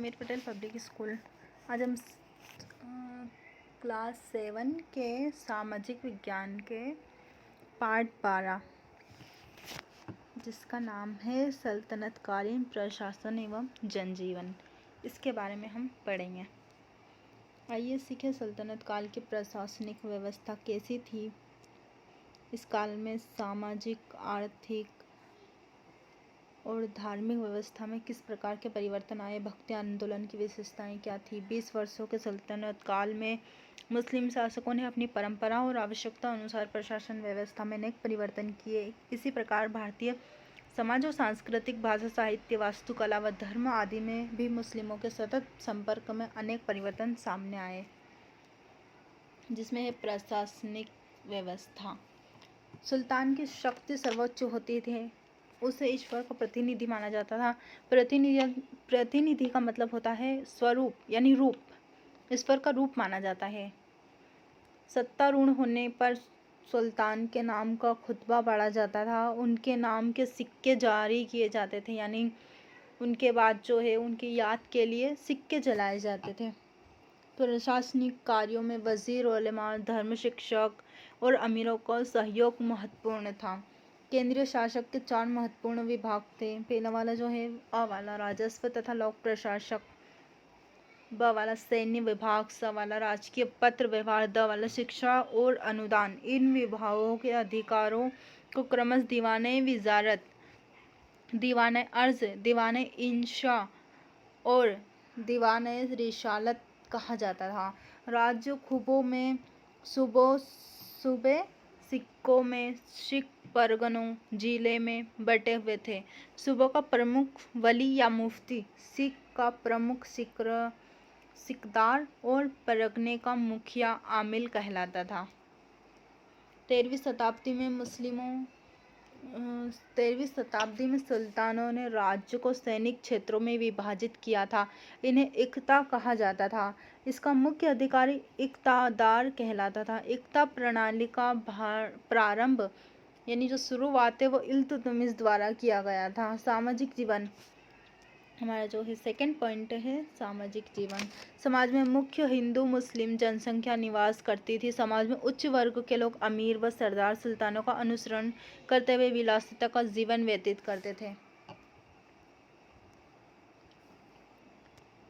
Sameer Patel public school. आज हम class 7 के सामाजिक विज्ञान के पार्ट 12 जिसका नाम है सल्तनतकालीन प्रशासन एवं जनजीवन, इसके बारे में हम पढ़ेंगे। आइए सीखें सल्तनत काल की प्रशासनिक व्यवस्था कैसी थी। इस काल में सामाजिक, आर्थिक और धार्मिक व्यवस्था में किस प्रकार के परिवर्तन आए। भक्ति आंदोलन की विशेषताएं क्या थी। 20 वर्षों के सल्तनत काल में मुस्लिम शासकों ने अपनी परंपरा और आवश्यकता अनुसार प्रशासन व्यवस्था में अनेक परिवर्तन किए। इसी प्रकार भारतीय समाज और सांस्कृतिक, भाषा, साहित्य, वास्तुकला व धर्म आदि में भी मुस्लिमों के सतत संपर्क में अनेक परिवर्तन सामने आए, जिसमें है प्रशासनिक व्यवस्था। सुल्तान की शक्ति सर्वोच्च होती थी, उसे ईश्वर का प्रतिनिधि माना जाता था। प्रतिनिधि का मतलब होता है स्वरूप यानी रूप, ईश्वर का रूप माना जाता है। सत्तारूढ़ होने पर सुल्तान के नाम का खुतबा पढ़ा जाता था, उनके नाम के सिक्के जारी किए जाते थे, यानी उनके बाद जो है उनकी याद के लिए सिक्के जलाए जाते थे। प्रशासनिक कार्यों में वजीर, उलेमा, धर्म शिक्षक और अमीरों का सहयोग महत्वपूर्ण था। केंद्रीय शासक के 4 महत्वपूर्ण विभाग थे। पहला वाला जो है अ वाला राजस्व तथा लोक प्रशासक, ब वाला सैन्य विभाग, स वाला राजकीय पत्र व्यवहार, द वाला शिक्षा और अनुदान। इन विभागों के अधिकारों को क्रमशः दीवाने विजारत, दीवाने अर्ज, दीवाने इंशा और दीवाने रिसालत कहा जाता था। राज्य खूबों में सूबे, सिक्कों में सिख, परगनों, जिले में बटे हुए थे। सूबों का प्रमुख वली या मुफ्ती, सिख का प्रमुख सिकदार और परगने का मुखिया आमिल कहलाता था। 13वीं शताब्दी में सुल्तानों ने राज्य को सैनिक क्षेत्रों में विभाजित किया था। इन्हें इक्ता कहा जाता था। इसका मुख्य अधिकारी इक्तादार कहलाता था। इक्ता प्रणाली का प्रारंभ यानी जो शुरुआत है वो इल्तुतमिश द्वारा किया गया था। सामाजिक जीवन, हमारा जो है सेकंड पॉइंट है सामाजिक जीवन। समाज में मुख्य हिंदू मुस्लिम जनसंख्या निवास करती थी। समाज में उच्च वर्ग के लोग अमीर व सरदार सुल्तानों का अनुसरण करते हुए विलासिता का जीवन व्यतीत करते थे।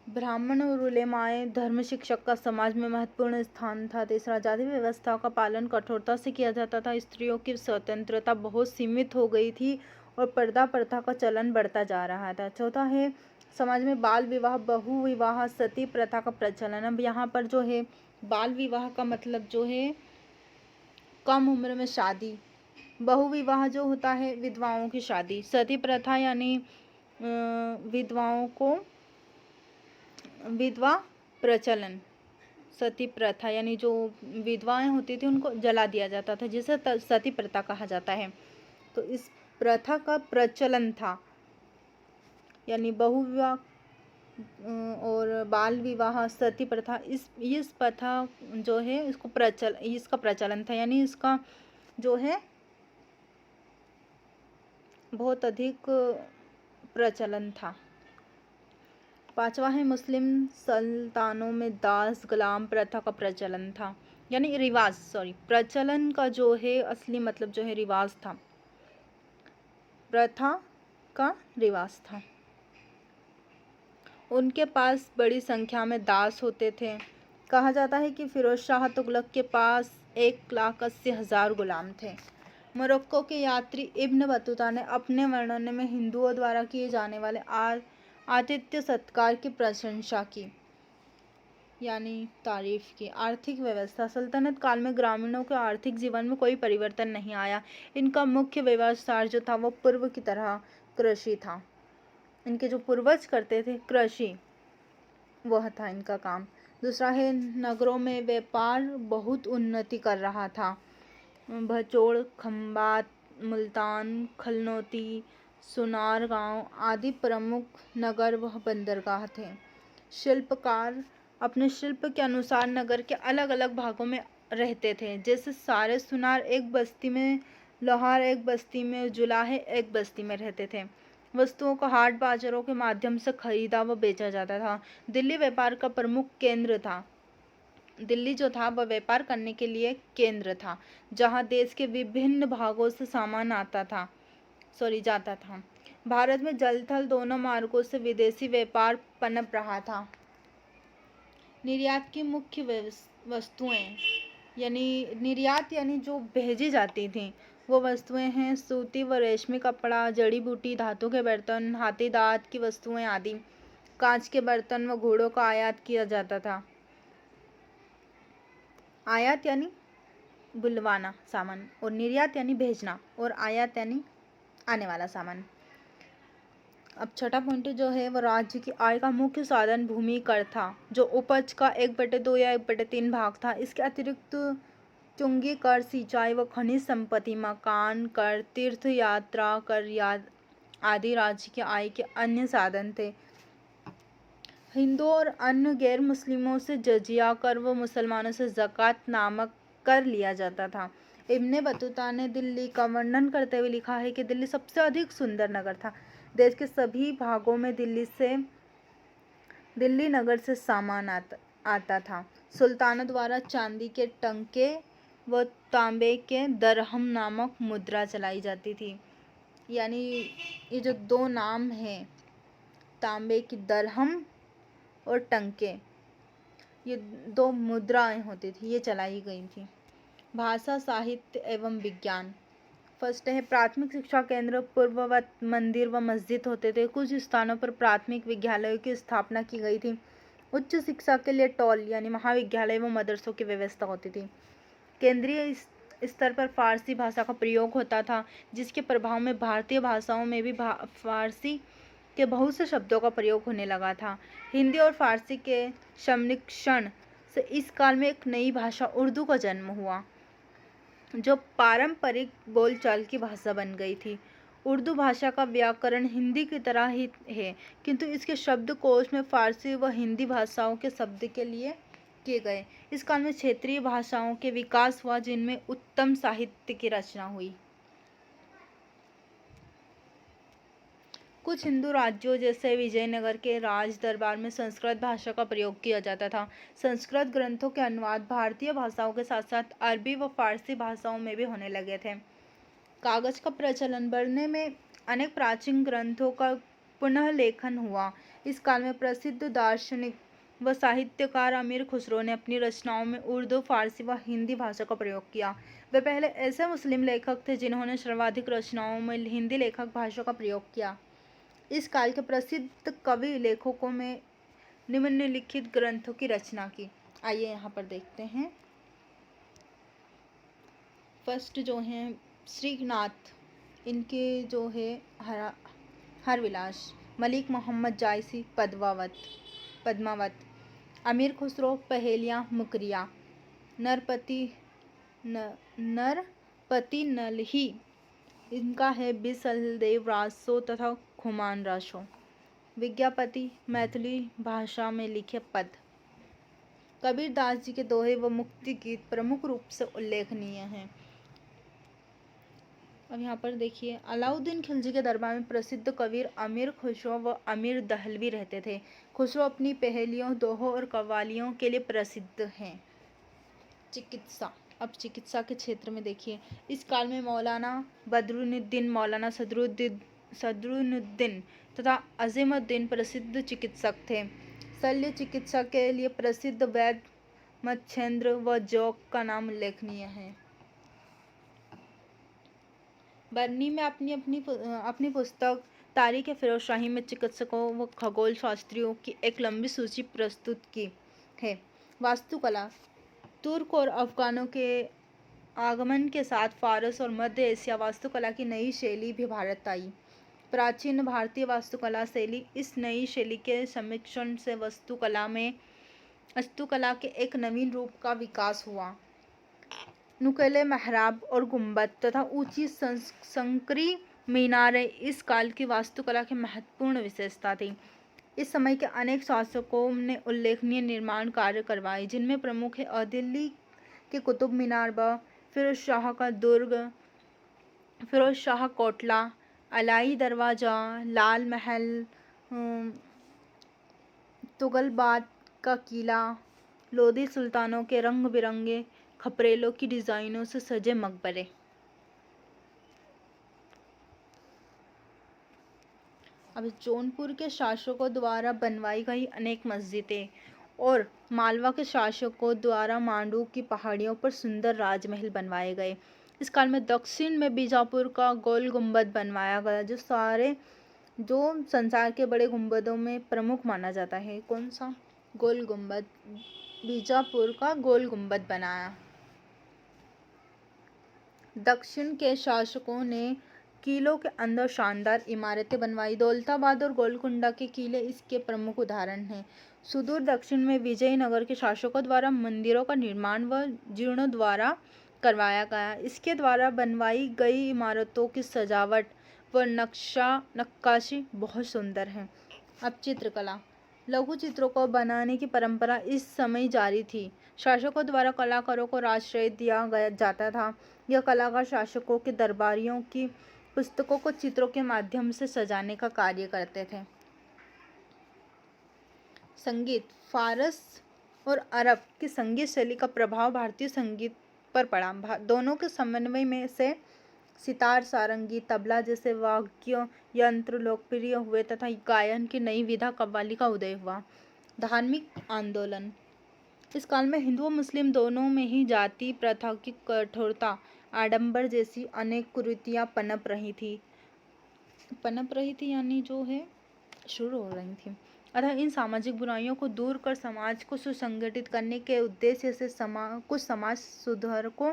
ब्राह्मण और उलेमाए, धर्म शिक्षक का समाज में महत्वपूर्ण स्थान था। तीसरा, जाति व्यवस्था का पालन कठोरता से किया जाता था। स्त्रियों की स्वतंत्रता बहुत सीमित हो गई थी और पर्दा प्रथा का चलन बढ़ता जा रहा था। चौथा है समाज में बाल विवाह, बहु विवाह, सती प्रथा का प्रचलन। अब यहाँ पर जो है बाल विवाह का मतलब जो है कम उम्र में शादी, बहु विवाह जो होता है विधवाओं की शादी, सती प्रथा यानी विधवाओं को विधवा प्रचलन, सती प्रथा यानी जो विधवाएं होती थी उनको जला दिया जाता था, जिसे सती प्रथा कहा जाता है। तो इस प्रथा का प्रचलन था, यानी बहुविवाह और बाल विवाह, सती प्रथा, इस प्रथा जो है इसका प्रचलन था, यानी इसका जो है बहुत अधिक प्रचलन था। पांचवा है मुस्लिम सुल्तानों में दास गुलाम प्रथा का प्रचलन था, यानी रिवाज, प्रचलन का जो है असली मतलब जो है रिवाज था, प्रथा का रिवाज था। उनके पास बड़ी संख्या में दास होते थे। कहा जाता है कि फिरोज शाह तुगलक के पास 1,80,000 गुलाम थे। मोरक्को के यात्री इब्न बतूता ने अपने वर्णन में हिंदुओं द्वारा किए जाने वाले आतिथ्य सत्कार की प्रशंसा की, यानी तारीफ की। आर्थिक व्यवस्था, सल्तनत काल में ग्रामीणों के आर्थिक जीवन में कोई परिवर्तन नहीं आया। इनका मुख्य व्यवसाय जो था वो पूर्व की तरह कृषि था। इनके जो पूर्वज करते थे कृषि, वह था इनका काम। दूसरा है नगरों में व्यापार बहुत उन्नति कर रहा था। भचोड़, खंबात, मुल्तान, खलनोती, सुनार गांव आदि प्रमुख नगर व बंदरगाह थे। शिल्पकार अपने शिल्प के अनुसार नगर के अलग अलग भागों में रहते थे। जैसे सारे सुनार एक बस्ती में, लोहार एक बस्ती में, जुलाहे एक बस्ती में रहते थे। वस्तुओं को हाट बाजारों के माध्यम से खरीदा व बेचा जाता था। दिल्ली व्यापार का प्रमुख केंद्र था। दिल्ली जो था वह व्यापार करने के लिए केंद्र था, जहां देश के विभिन्न भागों से सामान जाता था। भारत में जल थल दोनों मार्गों से विदेशी व्यापार पनप रहा था। निर्यात की मुख्य वस्तुएं निर्यात यानी जो भेजी जाती थी वो वस्तुएं हैं सूती व रेशमी कपड़ा, जड़ी बूटी, धातु के बर्तन, हाथी दांत की वस्तुएं आदि। कांच के बर्तन व घोड़ों का आयात किया जाता था। आयात यानी बुलवाना सामान, और निर्यात यानी भेजना, और आयात यानी आने वाला सामान। अब छठा पॉइंट जो है वो राज्य की आय का मुख्य साधन भूमि कर था, जो उपज का 1/2 या 1/3 भाग था। इसके अतिरिक्त चुंगी कर, सिंचाई व खनिज संपत्ति, मकान कर, तीर्थ यात्रा कर आदि राज्य की आय के अन्य साधन थे। हिंदुओं और अन्य गैर मुस्लिमों से जजिया कर व मुसलमानों से ज़कात नामक कर लिया जाता था। इब्ने बतूता ने दिल्ली का वर्णन करते हुए लिखा है कि दिल्ली सबसे अधिक सुंदर नगर था। देश के सभी भागों में दिल्ली नगर से सामान आता था। सुल्तानों द्वारा चांदी के टंके व तांबे के दरहम नामक मुद्रा चलाई जाती थी। यानी ये जो दो नाम हैं, तांबे की दरहम और टंके, ये दो मुद्राएं होती थी, ये चलाई गई थी। भाषा, साहित्य एवं विज्ञान। फर्स्ट है प्राथमिक शिक्षा केंद्र पूर्ववत मंदिर व मस्जिद होते थे। कुछ स्थानों पर प्राथमिक विद्यालयों की स्थापना की गई थी। उच्च शिक्षा के लिए टॉल यानी महाविद्यालय व मदरसों की व्यवस्था होती थी। केंद्रीय स्तर पर फारसी भाषा का प्रयोग होता था, जिसके प्रभाव में भारतीय भाषाओं में भी फारसी के बहुत से शब्दों का प्रयोग होने लगा था। हिंदी और फारसी के सम्मिश्रण से इस काल में एक नई भाषा उर्दू का जन्म हुआ, जो पारंपरिक बोलचाल की भाषा बन गई थी। उर्दू भाषा का व्याकरण हिंदी की तरह ही है, किंतु इसके शब्दकोश में फारसी व हिंदी भाषाओं के शब्द के लिए किए गए। इस काल में क्षेत्रीय भाषाओं के विकास हुआ, जिनमें उत्तम साहित्य की रचना हुई। कुछ हिंदू राज्यों जैसे विजयनगर के राज दरबार में संस्कृत भाषा का प्रयोग किया जाता था। संस्कृत ग्रंथों के अनुवाद भारतीय भाषाओं के साथ साथ अरबी व फारसी भाषाओं में भी होने लगे थे। कागज का प्रचलन बढ़ने में अनेक प्राचीन ग्रंथों का पुनः लेखन हुआ। इस काल में प्रसिद्ध दार्शनिक व साहित्यकार अमीर खुसरो ने अपनी रचनाओं में उर्दू, फारसी व हिंदी भाषा का प्रयोग किया। वे पहले ऐसे मुस्लिम लेखक थे जिन्होंने सर्वाधिक रचनाओं में हिंदी लेखक भाषा का प्रयोग किया। इस काल के प्रसिद्ध कवि लेखकों में निम्नलिखित ग्रंथों की रचना की। आइए यहाँ पर देखते हैं। फर्स्ट जो हैं श्रीनाथ, इनके जो है हरविलास, मलिक मोहम्मद जायसी पद्मावत, अमीर खुसरो पहेलियाँ मुकरिया, नरपति नलही, इनका है बिसलदेव रासो तथा खुमान रासो। विज्ञापति मैथिली भाषा में लिखे पद। कबीर दास जी के दोहे व मुक्ति गीत प्रमुख रूप से उल्लेखनीय हैं। अब यहाँ पर देखिए, अलाउद्दीन खिलजी के दरबार में प्रसिद्ध कबीर अमीर खुसरो व अमीर दहलवी रहते थे। खुसरो अपनी पहेलियों, दोहों और कव्वालियों के लिए प्रसिद्ध हैं। चिकित्सा। अब चिकित्सा के क्षेत्र में देखिए, इस काल में मौलाना बदरुद्दीन, मौलाना सदरुद्दीन तथा अजीमुद्दीन प्रसिद्ध चिकित्सक थे। शल्य चिकित्सा के लिए प्रसिद्ध वैद्य मच्छेंद्र व जोग का नाम उल्लेखनीय है। बर्नी में अपनी पुस्तक तारीख फिरोजशाही में चिकित्सकों व खगोल शास्त्रियों की एक लंबी सूची प्रस्तुत की है। वास्तुकला। तुर्क और अफगानों के आगमन के साथ फारस और मध्य एशिया वास्तुकला की नई शैली भी भारत आई। प्राचीन भारतीय वास्तुकला शैली, इस नई शैली के सम्मिश्रण से वास्तुकला के एक नवीन रूप का विकास हुआ। नुकीले मेहराब और गुंबद तथा ऊंची संकरी मीनारें इस काल की वास्तुकला की महत्वपूर्ण विशेषता थी। इस समय के अनेक शासकों ने उल्लेखनीय निर्माण कार्य करवाए, जिनमें प्रमुख है दिल्ली के कुतुब मीनार व फिरोज शाह का दुर्ग, फिरोज शाह कोटला, अलाई दरवाज़ा, लाल महल, तुगलबाद का किला, लोधी सुल्तानों के रंग बिरंगे खपरेलों की डिज़ाइनों से सजे मकबरे। अब जौनपुर के शासकों द्वारा बनवाई गई अनेक मस्जिदें और मालवा के शासकों द्वारा मांडू की पहाड़ियों पर सुंदर राजमहल बनवाए गए। इस काल में दक्षिण में बीजापुर का गोल गुंबद बनवाया गया, जो संसार के बड़े गुंबदों में प्रमुख माना जाता है। कौन सा? गोल गुंबद। बीजापुर का गोल गुंबद बनाया। दक्षिण के शासकों ने किलों के अंदर शानदार इमारतें बनवाई। दौलताबाद और गोलकुंडा के किले इसके प्रमुख उदाहरण हैं। सुदूर दक्षिण में विजयनगर के शासकों द्वारा मंदिरों का निर्माण व जीर्णोद्धार करवाया गया। इसके द्वारा बनवाई गई इमारतों की सजावट व नक्काशी बहुत सुंदर है। अब चित्रकला। लघु चित्रों को बनाने की परंपरा इस समय जारी थी। शासकों द्वारा कलाकारों को आश्रय दिया जाता था। यह कलाकार शासकों के दरबारियों की पुस्तकों को चित्रों के माध्यम से सजाने का कार्य करते थे। संगीत। फारस और अरब की संगीत शैली का प्रभाव भारतीय संगीत पर पड़ा। दोनों के समन्वय में से सितार, सारंगी, तबला जैसे वाद्य यंत्र लोकप्रिय हुए तथा गायन की नई विधा कव्वाली का उदय हुआ। धार्मिक आंदोलन। इस काल में हिंदू और मुस्लिम दोनों में ही जाति प्रथा की कठोरता, आडंबर जैसी अनेक कुरीतियां पनप रही थी यानी जो है शुरू हो रही थी। अतः इन सामाजिक बुराइयों को दूर कर समाज को सुसंगठित करने के उद्देश्य से कुछ समाज सुधारकों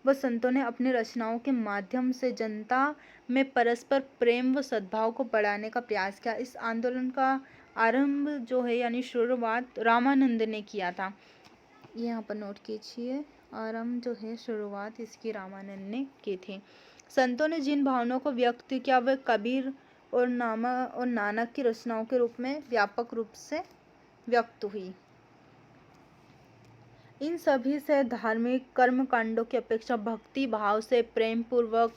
व संतों ने अपनी रचनाओं के माध्यम से जनता में परस्पर प्रेम व सद्भाव को बढ़ाने का प्रयास किया। इस आंदोलन का आरंभ जो है यानी शुरुआत रामानंद ने किया था। ये यहाँ पर नोट कीजिए, आरंभ जो है शुरुआत इसकी रामानंद ने की थी। संतों ने जिन भावनाओं को व्यक्त किया वह कबीर और नानक की रचनाओं के रूप में व्यापक रूप से व्यक्त हुई। इन सभी से धार्मिक कर्मकांडों की अपेक्षा भक्ति भाव से प्रेम पूर्वक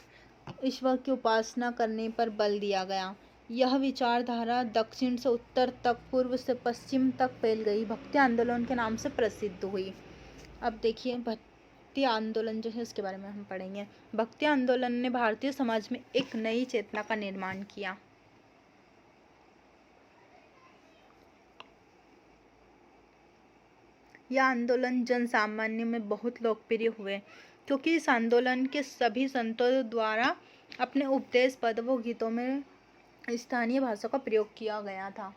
ईश्वर की उपासना करने पर बल दिया गया। यह विचारधारा दक्षिण से उत्तर तक, पूर्व से पश्चिम तक फैल गई, भक्ति आंदोलन के नाम से प्रसिद्ध हुई। अब देखिए भक्ति आंदोलन जो है उसके बारे में हम पढ़ेंगे। भक्ति आंदोलन ने भारतीय समाज में एक नई चेतना का निर्माण किया। यह आंदोलन जन सामान्य में बहुत लोकप्रिय हुए क्योंकि इस आंदोलन के सभी संतों द्वारा अपने उपदेश पद व गीतों में स्थानीय भाषा का प्रयोग किया गया था।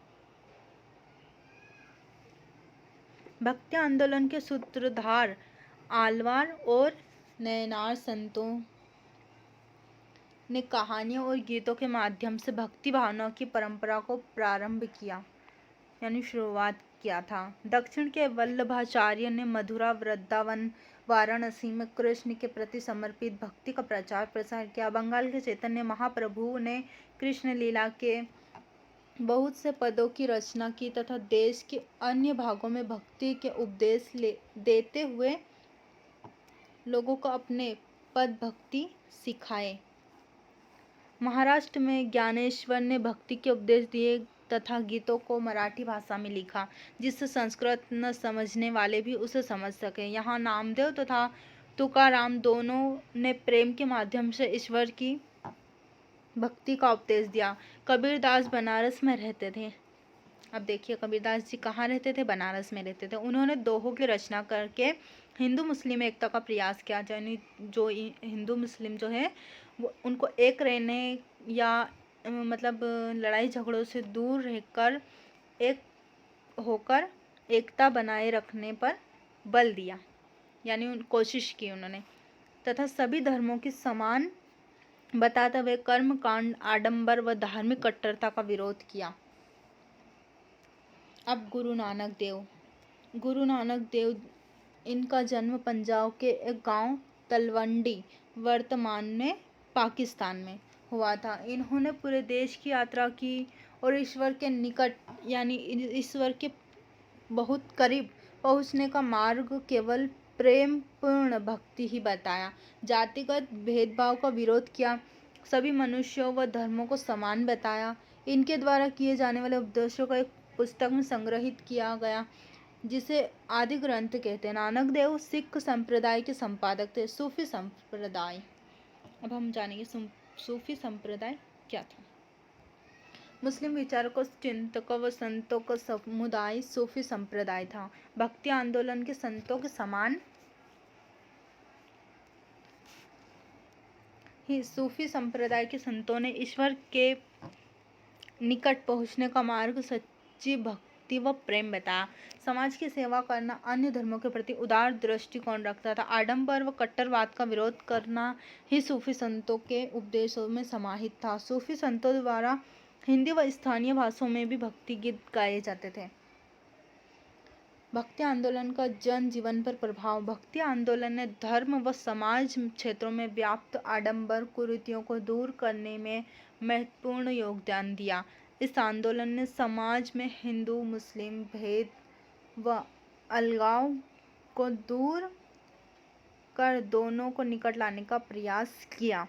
भक्ति आंदोलन के सूत्रधार आलवार और नयनार संतों ने कहानियों और गीतों के माध्यम से भक्ति भावना की परंपरा को प्रारंभ किया यानी शुरुआत किया था। दक्षिण के वल्लभाचार्य ने मथुरा, वृंदावन, वाराणसी में कृष्ण के प्रति समर्पित भक्ति का प्रचार प्रसार किया। बंगाल के चैतन्य महाप्रभु ने कृष्ण लीला के बहुत से पदों की रचना की तथा देश के अन्य भागों में भक्ति के उपदेश देते हुए लोगों को अपने पद भक्ति सिखाए। महाराष्ट्र में ज्ञानेश्वर ने भक्ति के उपदेश दिए तथा गीतों को मराठी भाषा में लिखा जिससे संस्कृत न समझने वाले भी उसे समझ सके। यहाँ नामदेव तथा तुकाराम दोनों ने प्रेम के माध्यम से ईश्वर की भक्ति का उपदेश दिया। कबीरदास बनारस में रहते थे। अब देखिए कबीरदास जी कहाँ रहते थे? बनारस में रहते थे। उन्होंने दोहों की रचना करके हिंदू मुस्लिम एकता का प्रयास किया, यानी जो हिंदू मुस्लिम जो है वो उनको एक रहने या मतलब लड़ाई झगड़ों से दूर रहकर एक होकर एकता बनाए रखने पर बल दिया, यानी कोशिश की उन्होंने, तथा सभी धर्मों की समान बताते हुए कर्म कांड, आडंबर व धार्मिक कट्टरता का विरोध किया। अब गुरु नानक देव इनका जन्म पंजाब के एक गांव तलवंडी वर्तमान में पाकिस्तान में हुआ था। इन्होंने पूरे देश की यात्रा की और ईश्वर के निकट यानी ईश्वर के बहुत करीब पहुंचने का मार्ग केवल प्रेम पूर्ण भक्ति ही बताया। जातिगत भेदभाव का विरोध किया। सभी मनुष्यों व धर्मों को समान बताया। इनके द्वारा किए जाने वाले उपदेशों को एक पुस्तक में संग्रहित किया गया, जिसे आदि ग्रंथ कहते हैं। नानक देव सिख संप्रदाय के संपादक थे। सूफी संप्रदाय, अब हम जानेंगे सूफी संप्रदाय क्या था। मुस्लिम विचारकों, चिंतकों व संतों का समुदाय सूफी संप्रदाय था। भक्ति आंदोलन के संतों के समान ही सूफी संप्रदाय के संतों ने ईश्वर के निकट पहुंचने का मार्ग सच्ची भक्ति व प्रेम बताया। समाज की सेवा करना, अन्य धर्मों के प्रति उदार दृष्टिकोण रखता था। आडंबर व कट्टरवाद का विरोध करना ही सूफी संतों के उपदेशों में समाहित था। सूफी संतों द्वारा हिंदी व स्थानीय भाषाओं में भी भक्ति गीत गाए जाते थे। भक्ति आंदोलन का जन जीवन पर प्रभाव। भक्ति आंदोलन ने धर्म व समाज क्षेत्रों में व्याप्त आडंबर कुरीतियों को दूर करने में महत्वपूर्ण योगदान दिया। इस आंदोलन ने समाज में हिंदू मुस्लिम भेद व अलगाव को दूर कर दोनों को निकट लाने का प्रयास किया।